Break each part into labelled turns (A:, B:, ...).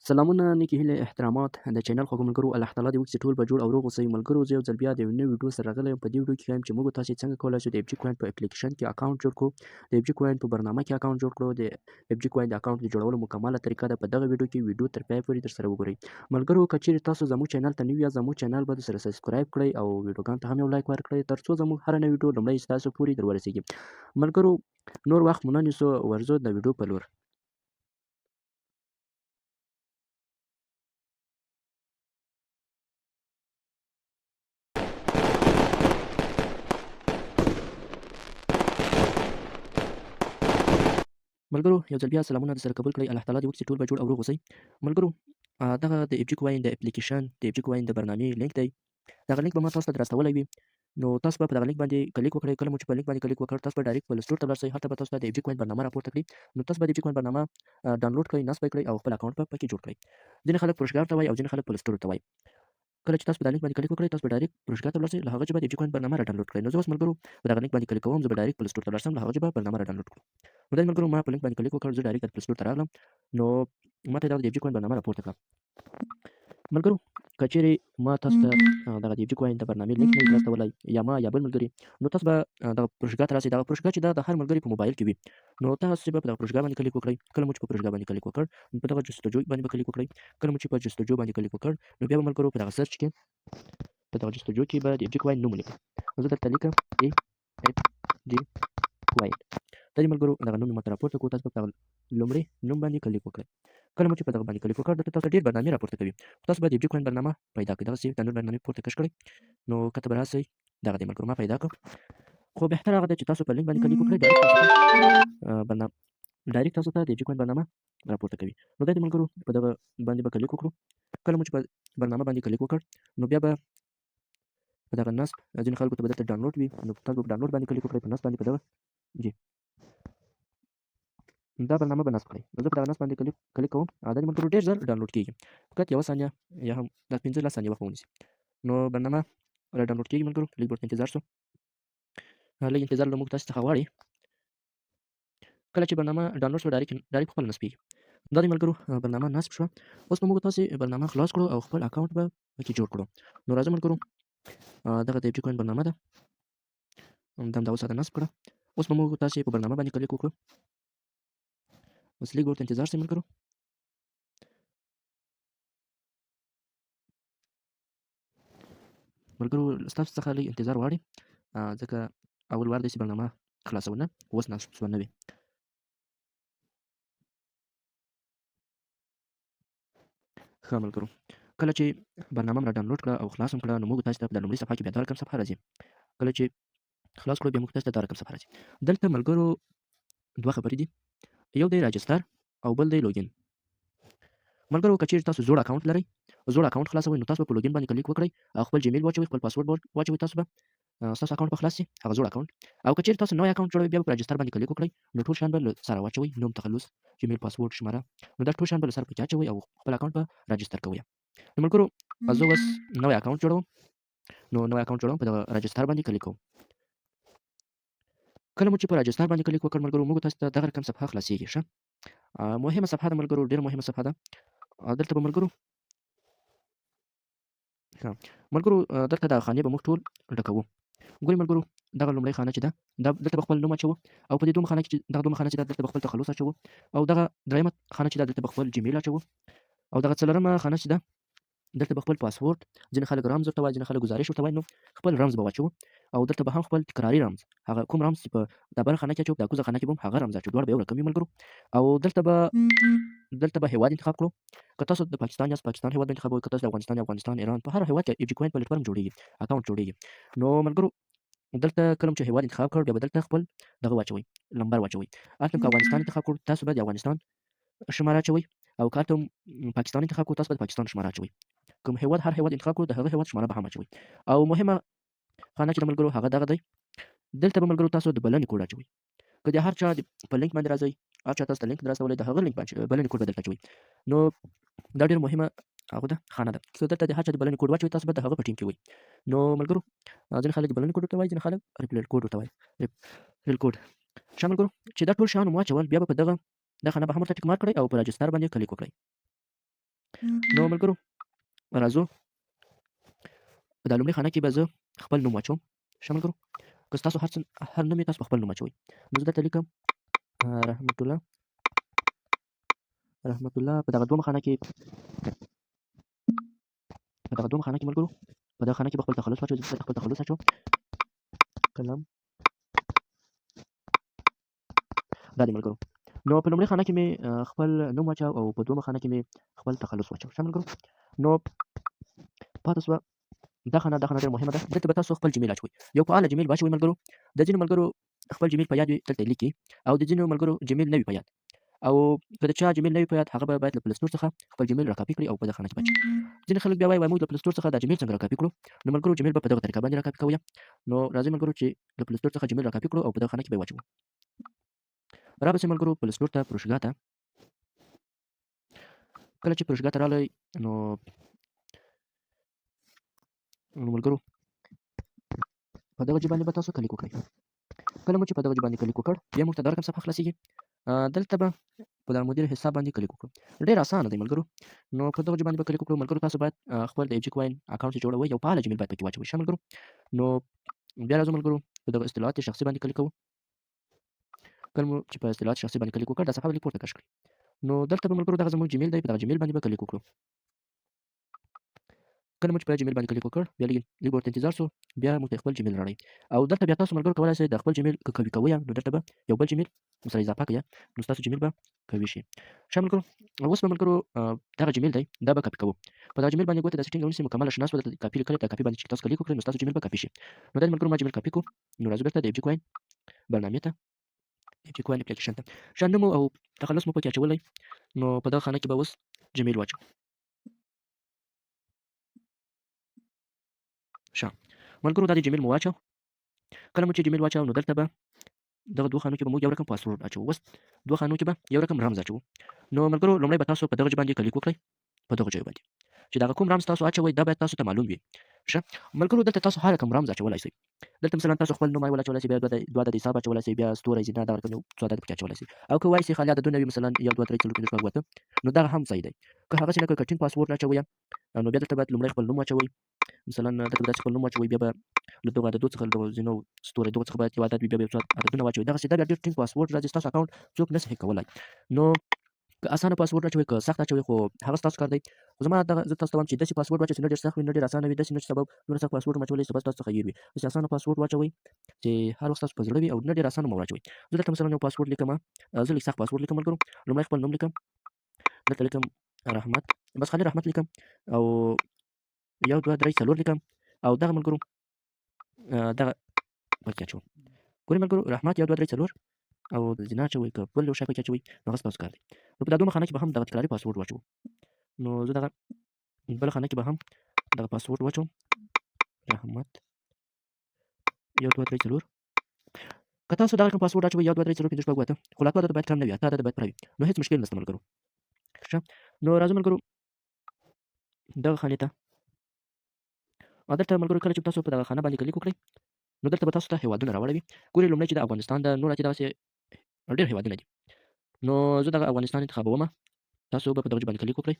A: سلامونه نیکې هیلې احترامات د چینل خوږو ملګرو الله تعالی دې وکړي چې ټول به جوړ او روغ اوسئ ملګرو زه یو ځل بیا د یو نوي ویډیو سره راغلی یم په دې ویډیو کې ښایم چې موږ تاسې څنګه کولی شو د اف جي کوین په اپلیکیشن کې اکاونټ جوړ کړو د اف جي کوین په برنامه کې اکاونټ جوړ کړو د اف جي کوین د اکاونټ د جوړولو مکمله طریقه ده په دغه ویډیو کې ویډیو تر پای پورې درسره وګورئ ملګرو که چیرې تاسو زموږ چینل ته نوي یاست زموږ چینل به درسره سبسکرایب کړئ او ویډیوګانو ته هم یو لایک ورکړئ تر څو زموږ هره نوې ویډیو لومړی ستاسو پورې در ورسیږي ملګرو نور وخت مو نه نیسو ورځو د ویډیو په لور ملګرو یو ځل بیا سلامونه درسره قبول کړئ الله تعالی دې وکړي چې ټول به جوړ او روغ اوسئ ملګرو دغه د اف جي کوین د اپلیکیشن د اف جي کوین د برنامې لینک دی دغه لینک به ما تاسو ته در استولی وي نو تاسو به په دغه لینک باندې کلیک وکړئ کله مو چې په لینک باندې کلیک وکړ تاسو به ډایرکټ پلی سټور ته ولاړ شئ هلته به تاسو ته د اف جي کوین برنامه راپورته کړي نو تاسو به د اف جي کوین برنامه ډاونلوډ کړئ نصب یې کړئ او خپل اکاونټ به پکې جوړ کړئ ځینې خلک پروشګار ته وایي او ځینې خلک پلی سټور ته وایي کله چې تاسو په دغه لینک باندې کلیک وکړئ تاسو به ډایرکټ پروشګار ته ولاړ شئ له هغه چې به د اف جي کوین برنامه را ډاونلوډ کړئ نو زه اوس ملګرو په دغه لینک باندې کلیک کوم زه به ډایرکټ پلی سټور ته ولاړ شم له هغه چې به برنامه را ډاونلوډ کړو نو دا ملګرو ما په لینک باندې کلیک وکړ زه ډایرکټ پلی سټور ته راغلم نو ماته دا د اف جي کوین برنامه راپورته کړه ملګرو که چیرې ما تاسو ته دغه د اف جي کوین د برنامې لینک نه وي راستولی یا ما یا بل ملګري نو تاسو به دغه پروژګا ته راسئ دغه پروژګا چې دا د هر ملګري په موبایل کې وي نو تاسو به په دغه پروژګا باندې کلیک وکړئ کله مو چې په پروژګا باندې کلیک وکړ نو په دغه جستجو باندې به کلیک وکړئ کله مو چې په جستجو باندې کلیک وکړ نو بیا به ملګرو په دغه سرچ کې په دغه جستجو کې به د اف جي کوین نوم ولیکئ نو زه درته لیکم ای اف جي کوین دا د ملګرو دغه نوم ماته راپورته کړو تاسو به په دغه لومړي نوم باندې کلیک وکړئ کله مو چې په دغه باندې کلیک وکړ دلته تاسو ډېر برنامې راپورته کوي تاسو باید د اف جي کوین برنامه پیدا کړئ دغسې د نور برنامې پورته کش کړئ نو کته به راسئ دغه دی ملګرو ما پیدا کړ خو بهتر هغه دی چې تاسو په لینک باندې کلیک وکړئ ډایرکټ تاسو ته د اف جي کوین برنامه راپورته کوي نو دا د ملګرو په دغه باندې به کلیک وکړو کله مو چې په برنامه باندې کلیک وکړ نو بیا به په دغه نصب ځینې خلکو ته به دلته ډاونلوډ وي نو تاسو به په ډاونلوډ باندې کلیک وکړئ په نصب باندې په دغه جي دا برنامه به نصب کړئ نو زه په دغه نصب باندې کلیک کوم دا د ملګرو ډېر ژر ډاونلوډ کېږي فقط یوه ثانیه یا هم دا 15 ثانیې وخت به ونیسي نو برنامه را ډاونلوډ کېږي ملګرو لږ ورته انتظار شو لږ انتظار له موږ تاسو څخه غواړي کله چې برنامه ډاونلوډ شو ډایرکټ خپل نصبېږي دا د ملګرو برنامه نصب شوه اوس به موږ تاسې برنامه خلاص کړو او خپل اکاونټ به پکې جوړ کړو نو راځه ملګرو دغه د اف جي کوین برنامه ده دا همدا اوس راته نصب کړه اوس به موږ تاسې په برنامه باندې کلیک وکړو اوس لږ ورته انتظار شئ ملګرو ملګرو ستاسو څخه لږ انتظار غواړي ځکه اول وار دی چې برنامه خلاصونه اوس نصب شوه نوې ښه ملګرو کله چې برنامه مې را ډاونلوډ کړه او خلاص هم کړه نو موږ تاسو ته په لومړي صفحه کې بیا دا رقم صفحه راځي کله چې خلاص کړو بیا موږ تاسو ته دا رقم صفحه راځي دلته ملګرو دوه خبرې دي یو دی راجستر او بل دی لوګین ملګرو که چیرې تاسو زوړ اکاونټ لرئ زوړ اکاونټ خلاصوئ نو تاسو به په لوګین باندې کلیک وکړئ او خپل جیمیل واچوئ خپل پاسورډ واچوئ تاسو به ستاسو اکاونټ به خلاص شي هغه زوړ اکاونټ او که چیرې تاسو نوی اکاونټ جوړوئ بیا به په راجستر باندې کلیک وکړئ نو ټول شیان به له سره واچوئ نوم تخلص جیمیل پاسورډ شماره نو دا ټول شیان به له سره پکې اچوئ او خپل اکاونټ به راجستر کوئ نو ملګرو زه اوس نوی اکاونټ جوړوم نو نوی اکاونټ جوړوم په دغه راجستر باندې کلیک کوم کله مو چې په راجستر باندې کلیک وکړ ملګرو موږ تاسو ته دغه رقم صفحه خلاصیږي ښه مهمه صفحه ده ملګرو ډېره مهمه صفحه ده دلته به ملګرو ښه ملګرو دلته دغه خانې به موږ ټول ډکوو ګورئ ملګرو دغه لومړۍ خانه چې ده دا دلته به خپل نوم اچوو او په دې دومره خانه کې چې دغه دومره خانه چې ده دلته به خپل تخلص اچوو او دغه درېیمه خانه چې ده دلته به خپل جیمیل اچوو او دغه څلورمه خانه چې ده دلته به خپل پاسورډ ځینې خلک رمز ورته وایي ځینې خلک ګزارش ورته وایي نو خپل رمز به واچوو او دلته به هم خپل تکراري رمز هغه کوم رمز چې په دا بله خانه کې اچوو په دا کوزه خانه کې به هم هغه رمز اچوو دواړه به یو رقم وي ملګرو او دلته به هېواد انتخاب کړو که تاسو د پاکستان یاست پاکستان هېواد به انتخابوئ که تاسو د افغانستان یا افغانستان ایران په هر هېواد کې اف جي کوین پلیټفارم جوړېږي اکاونټ جوړېږي نو ملګرو دلته کله چې هېواد انتخاب کړ بیا به دلته خپل دغه واچوئ نمبر واچوئ هلته که افغانستان انتخاب کړو تاسو به د افغانستان شماره اچوئ او که هلته پاکستان انتخاب کړو تاسو به د پاکستان شماره اچوئ کوم هېواد هر هېواد انتخاب کړو د هغه هېواد شماره به هم اچوئ او مهمه خانه چې د ملګرو هغه دغه دی دلته به ملګرو تاسو د بلنې کوډ اچوئ که د هر چا په لینک باندې راځئ هر چا تاسو ته لینک راستولی د هغه لینک باندې بلنې کوډ به دلته اچوئ نو دا ډېره مهمه هغه ده خانه ده که دلته د هر چا د بلنې کوډ واچوئ تاسو به د هغه په ټیم کې وئ نو ملګرو ځینې خلک د بلنې کوډ ورته وایي ځینې خلک ریفرل کوډ ورته وایي ریفرل کوډ ښه ملګرو چې دا ټول شیان مو واچول بیا به په دغه خانه به هم ورته ټیک مارک کړئ او په راجستر باندې کلیک وکړئ نو ملګرو راځو په دا لومړۍ خانه کې به زه خپل نوم واچوم. ښه ملګرو، که ستاسو هر نوم یې تاسو په خپل نوم اچوئ. نو زه درته لیکم رحمت الله په دغه دومره خانه کې ملګرو، په دغه خانه کې به خپل تخلص واچوئ. زه خپل تخلص اچوم. قلم دا دی ملګرو. نو په لومړۍ خانه کې مې خپل نوم واچاو او په دومره خانه کې مې خپل تخلص واچاو. ښه ملګرو، نو پاتې شوه دا خانه ډېره مهمه ده. دلته به تاسو خپل جیمیل اچوئ. یو فعاله جیمیل واچوئ ملګرو. د ځینو ملګرو خپل جیمیل په یاد وي دلته یې لیکي، او د ځینو ملګرو جیمیل نه وي په یاد. او که د چا جیمیل نه وي په یاد، هغه به باید له پلی ستور څخه خپل جیمیل راکاپي کړي او په دغه خانه کې واچوي. ځینې خلک بیا وایي موږ له پلی ستور څخه دا جیمیل څنګه راکاپي کړو. نو ملګرو جیمیل به په دغه طریقه باندې راکاپي کوئ. نو راځئ ملګرو چې له پلی ستور څخه جیمیل راکاپي کړو او په دغه خانه کې به یې واچوو. رابسئ ملګرو پلی ستور ته، پروژګاه ته. کله چې پروژګاه ته راغلئ نو ملګرو په دغه ځای باندې به تاسو کلیک وکړئ. کله مو چې په دغه ځای باندې کلیک وکړ، بیا موږ ته دا رقم صفحه خلاصیږي. دلته به په د مدیر حساب باندې کلیک وکړو. ډېر اسانه دی ملګرو. نو په دغه ځای باندې به کلیک وکړو. ملګرو تاسو باید خپل د ایف جي کوین اکاونټ چې جوړوئ یو فعاله جیمیل باید پکې واچوئ. ښه ملګرو، نو بیا راځو ملګرو په دغه اطلاعات شخصي باندې کلیک کوو. کله مو چې په اطلاعات شخصي باندې کلیک وکړ، دا صفحه به لږ پورته کش کړئ. نو دلته به ملګرو دغه زموږ جیمیل دی، په دغه جیمیل باندې به کلیک وکړو. کله مو چې په جیمیل باندې کلیک وکړ، بیا لږ ورته انتظار شو، بیا موږ ته خپل جیمیل راړئ. او دلته بیا تاسو ملګرو کولی شئ د خپل جیمیل که قوي کوئ نو دلته به یو بل جیمیل سره اضافه کړئ، نو ستاسو جیمیل به قوي شي. ښه ملګرو، اوس به ملګرو دغه جیمیل دی دا به کاپي کوو. په دغه جیمیل باندې ګوته داسې ټینګه ونیسئ، مکمله شنه شوه، دلته کاپي لیکلې، په کاپي باندې چې تاسو کلیک وکړئ نو ستاسو جیمیل به کاپي شي. نو دا ملګرو ما جیمیل کاپي کړو. نو راځو بېرته د ایف جي کوین برنامې ته، ایف جي کوین اپلیکیشن ته. ښه نوم او تخلص مو پکې اچولی. نو په دغه خانه کې به اوس جیمیل واچوو. ښه ملګرو دا د جیمیل مو واچو. کله مو چې جیمیل واچو نو دلته به دغه دوه خانو کې به موږ یو رقم پاسورډ اچوو. اوس دوه خانو کې به یو رقم رمز اچوو. نو ملګرو لومړی به تاسو په دغه ځای باندې کلیک وکړئ، په دغه ځای باندې چې دغه کوم رمز تاسو اچوئ دا باید تاسو ته معلوم وي. ښه ملګرو دلته تاسو هر رقم رمز اچولی شئ. دلته مثلا تاسو خپل نوم اچولی شئ، بیا دوه عدد حساب اچولی شئ، بیا ستوری زینه دغه رقم یو څو عدد پکې اچولی شئ. او که وایي چې خالي عددونه وي مثلا 1 2 3 4 5 6 7 8 نو دغه هم صحیح دی. که هغسې نه که ټینګ پاسورډ اچوئ نو بیا دلته باید لومړی خپل نوم واچوئ. مثلا دلته به داسې خپل نوم واچوئ، بیا به له دغو عددو څخه له دغو زینو ستوري دغو څخه باید یو عدد وي، بیا به یو څو عددونه واچوئ. دغسې دا بیا ډېر ټینګ پاسورډ راځي، ستاسو اکاونټ څوک نه شي هیک کولی. نو که اسانه پاسورډ اچوئ که سخت اچوئ خو هغه ستاسو کار دی. خو زه تاسو ته وایم چې داسې پاسورډ واچوئ چې نه ډېر سخت وي نه ډېر اسانه وي، داسې نه چې سبب دومره سخت پاسورډ مو اچولی سبا ستاسو څخه هېر وي. داسې اسانه پاسورډ واچوئ چې هر وخت ستاسو په زړه وي او نه ډېر اسانه مو واچوئ. زه دلته مثلا یو پاسورډ لیکمه، زه لږ سخت پاسورډ لیکم ملګرو. لومړی خپل نوم لیکم، دلته لیکم رحمت، بس خالي رحمت لیکم، او 1 2 3 4 لیکم، او دغه ملګرو دغه پکې اچوم. ګورئ ملګرو رحمت 1 2 3 4 او زینه اچوئ که بل یو شی پکې اچوئ نو هغه ستاسو کار دی. نو په دا دومره خانه کې به هم دغه تکراري پاسورډ واچوو. نو زه دغه بله خانه کې به هم دغه پاسورډ واچوم، رحمت 1 2 3 4. که تاسو دغه رقم پاسورډ اچوئ 1 2 3 4 5 6 7 8 خو له اتو عددو باید کم نه وي، اته عدده باید پوره وي، نو هېڅ مشکل نشته ملګرو. ښه نو راځو ملګرو دغه خانې ته. دلته ملګرو کله چې تاسو په دغه خانه باندې کلیک وکړئ نو دلته به تاسو ته هېوادونه راوړوي. ګورئ لومړی چې د افغانستان ده، نور چې دغسې ډېر هېوادونه دي. نو زه دغه افغانستان انتخابومه. تاسو به په دغه ځای باندې کلیک وکړئ.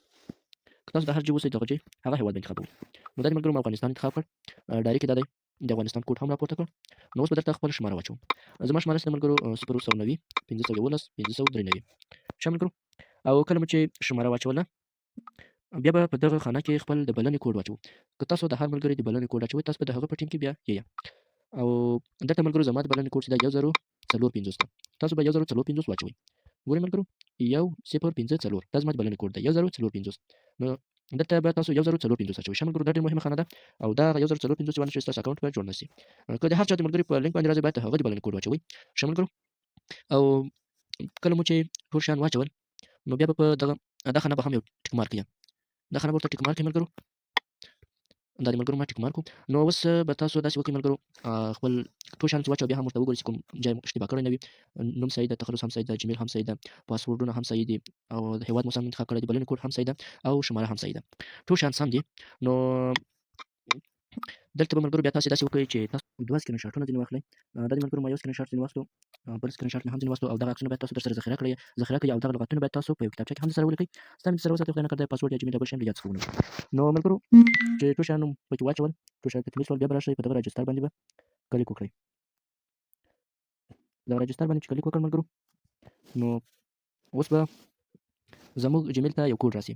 A: که تاسو د هر ځای اوسئ دغه ځای هغه هېواد به انتخابوئ. نو دا د ملګرو ما افغانستان انتخاب کړ، ډایرکټ یې دا دی د افغانستان کوډ هم راپورته کړ. نو اوس به دلته خپله شماره واچوم. زما شماره چې ده ملګرو 090 511 593. ښه ملګرو، او کله مو چې شماره واچوله بیا به په دغه خانه کې خپل د بلنې کوډ واچوو. که تاسو د هر ملګري د بلنې کوډ اچوئ تاسو به د هغه په ټیم کې بیا یې. او دلته ملګرو زما د بلنې کوډ چې ده 1045 ده، تاسو به 1045 واچوئ. ګورئ ملګرو 1054 دا زما د بلنې کوډ دی 1045. نو دلته به تاسو 1045 اچوئ. ښه ملګرو دا ډېره مهمه خانه ده او دا 1045 باندې چې ستاسو اکاونټ به جوړ نه شي. که د هر چا د ملګري په لینک باندې راځئ باید د هغه د بلنې کوډ واچوئ. ښه ملګرو، او کله مو چې ټول شیان واچول نو بیا به په دا خانه به هم یو ټیک مارک کړئ. دا خانه به ورته ټیک مارک کړئ ملګرو. دا د ملګرو ما ټیک مارک کړو. نو اوس به تاسو داسې وکړئ ملګرو خپل ټول شیان چې واچوه بیا هم ورته وګورئ چې کوم ځای اشتباه کړی نه وي. نوم صحیح ده، تخلص هم صحیح ده، جیمیل هم صحیح ده، پاسورډونه هم صحیح دي، او د هېواد مو سم انتخاب کړی دی، بلنې کوډ هم صحیح ده او شماره هم صحیح ده. ټول شیان سم دي. نو دلته به ملګرو بیا تاسې داسې وکړئ چې تاسو 2 سکرین شاټونه ځینې واخلئ. دا د ملګرو ما یو سکرین شاټ ځینې واخیستو، بل سکرین شاټ مې هم ځینې واخیستو او دغه عکسونه باید تاسو درسره ذخیره کړئ او دغه لغتونه باید تاسو په یو کتابچه کې هم درسره ولیکئ. ستا مې درسره وساتئ، خدای نکرده پاسورډ یا جیمیل یا بل شی هم له یاد څخه ونه وځي. نو ملګرو چې ټول شیان مو پکې واچول، ټول شیان تکمیل شول، بیا به راشئ په دغه راجستر باندې به کلیک وکړئ. دغه راجستر باندې چې کلیک وکړ ملګرو، نو اوس به زموږ جیمیل ته یو کوډ راسي.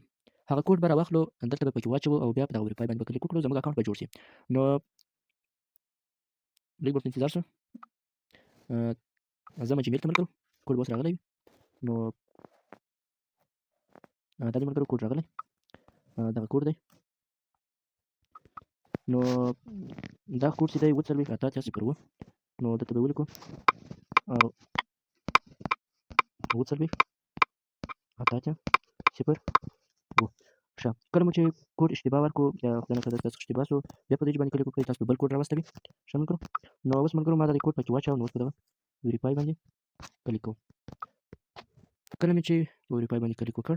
A: هغه کوډ به راواخلو، دلته به پکې واچوو او بیا په دغه وریفای باندې به کلیک وکړو، زموږ اکاونټ به جوړ شي. نو لږ ورته انتظار شه. ځمه جیمیل ته ملګرو، کوډ به اوس راغلی وي. نو دا د ملګرو کوډ راغلی، دغه کوډ دی. نو دا کوډ چې دی 40 88 0 نو دلته به ولیکو 40 88 0 ښه. کله مو چې کوډ اشتباه ورکړو یا خدای نکرده ستاسو اشتباه شو، بیا په دې باندې کلیک وکړئ، تاسو به بل کوډ راوستوي. ښه ملګرو، نو اوس ملګرو ما دغه کوډ پکې واچاوه، نو اوس په دغه وریفای باندې کلیک کوم. کله مې چې په وریفای باندې کلیک وکړ،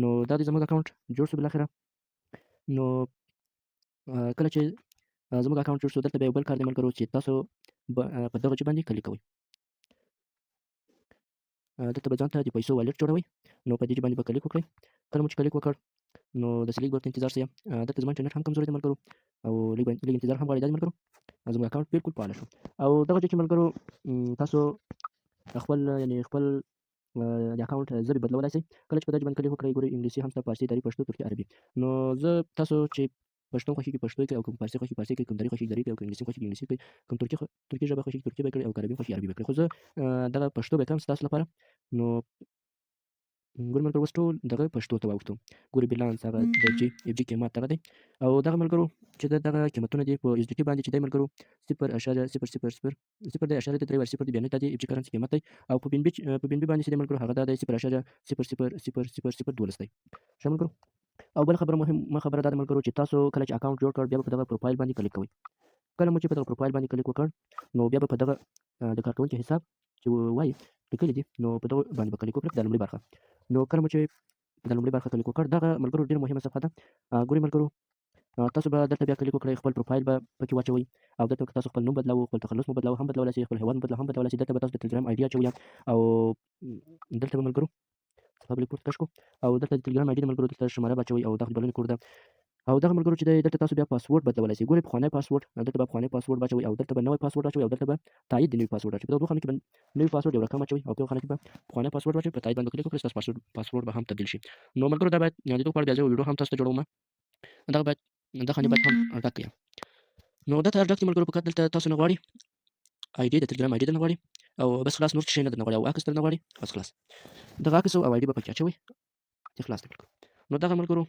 A: نو دا دی زموږ اکاونټ جوړ شو بالاخره. نو کله چې زموږ اکاونټ جوړ شو، دلته به یو بل کار دی ملګرو چې تاسو به په دغه ځای باندې کلیک کوئ. دلته به ځان ته د پیسو والټ جوړوئ، نو په دې باندې به کلیک وکړئ. کله مو چې کلیک وکړ، نو داسې لږ ورته انتظار شئ. دلته زما انټرنیټ هم کمزوری دی ملګرو او لږ انتظار هم غواړي. دا دی ملګرو زموږ اکاونټ بالکل فعال شو او دغه ځای کې ملګرو تاسو خپل د اکاونټ ژبې بدلولی شئ. کله چې په دې باندې کلیک وکړئ، ګورئ انګلیسي هم شته، فارسي، دري، پښتو، ترکي، عربي. نو زه تاسو چې پښتو خوښیږي پښتو کوئ، او کوم فارسي خوښي فارسي کوئ، کوم دري خوښیږي دري کوئ، او کوم انګلیسي خوښیږي انګلیسي کوئ، کوم ترکي ژبه خوښیږي ترکي به کړئ، او که عربي خوښي عربي به کړئ. خو زه دغه پښتو به کوم ستاسو لپاره. نو ګورئ ملګرو اوس ټول دغه پښتو ته واوښتو. ګورئ بیلانس هغه د اف جي قیمت دغه دی او دغه ملګرو چې دغه قیمتونه دي په اس ډي ټي باندې چې دی ملګرو 0.000 دی، بیانې دا دی اف جي کرنسي قیمت دی. او په بي ان بي باندې چې دی ملګرو هغه دا دی 0.00000 دی. ښه ملګرو، او بله خبره مهمه خبره دا ده ملګرو چې تاسو کله چې اکاونټ جوړ کړ، بیا به په دغه پروفایل باندې کلیک کوئ. کله مو چې په دغه پروفایل باندې کلیک وکړ، نو بیا به په دغه د کارکوونکي حساب چې وایي لیکلي دي، نو په دغه باندې به کلیک وکړئ، په لومړۍ برخه. نو کله مو چې د لومړۍ برخه کلیک وکړ، دغه ملګرو ډېره مهمه صفحه ده. ګورئ ملګرو تاسو به دلته بیا کلیک وکړئ، خپل پروفایل به پکې واچوئ او دلته که تاسو خپل نوم بدلوو، خپل تخلص مو بدلوو هم بدلولی شئ، خپل هېواد مو بدلوو هم بدلولی شئ. دلته به تاسو د ټلګرام آی ډي اچوئ او دلته به ملګرو صفحه به لږ پورته کش کړو او دلته د ټلګرام آی ډي د ملګرو دلته شماره به اچوئ او دغه د بلنې کوډ ده. او دغه ملګرو چې دی دلته تاسو بیا پاسورډ بدلولی شئ. ګورئ پخوانی پاسورډ، دلته به پخوانی پاسورډ واچوئ او دلته به نوی پاسورډ واچوئ او دلته به تایید د نوي پاسورډ واچوئ. په دغه دوه خانو کې به نوي پاسورډ یو رقم اچوئ او په یوه خانه کې به پخوانی پاسورډ واچوئ. په تایید باندې کلیک وکړئ، ستاسو پاسورډ به هم تبدیل شي. نو ملګرو دا باید د دغه په اړه بیا زه یو ویډیو هم تاسو ته جوړوم، دغه باید دغه خانې باید هم ډک کړئ. نو دا ډک دي ملګرو، فقط دلته تاسو نه غواړي آی ډي د ټلګرام آی ډي درنه غواړي او بس خلاص، نور څه شی نه درنه غواړي، او عکس درنه غواړي، بس خلاص دغه عکس او آی ډي به پکې اچوئ چې خلاص کړئ. نو دغه ملګرو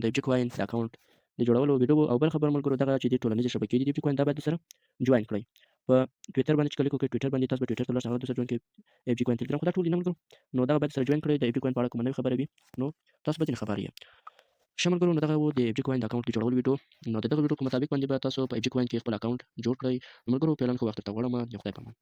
A: د اف جي کوین د اکاونټ د جوړولو ویډیو او بل خبر ملګرو دغه چې د ټولنیزې شبکې دي د اف جي کوین دا باید سره جوائن کړئ. په ټویټر باندې چې کلیک وکړئ، ټویټر باندې تاسو به ټویټر ته لاړ شئ، هغه سره جوائن کړئ. اف جي کوین ټلګرام خو دا ټول دي نه ملګرو، نو دغه باید سره جوائن کړئ. د اف جي کوین په اړه کومه نوې خبره وي، نو تاسو به ځینې خبر یې. ښه ملګرو، نو دغه و د اف جي کوین د اکاونټ د جوړولو ویډیو. نو د دغه ویډیو په مطابق باندې به تاسو په اف جي کوین کې خپل اکاونټ جوړ کړئ. ملګرو پیلن خو وخت درته غواړم، د خدای په امان.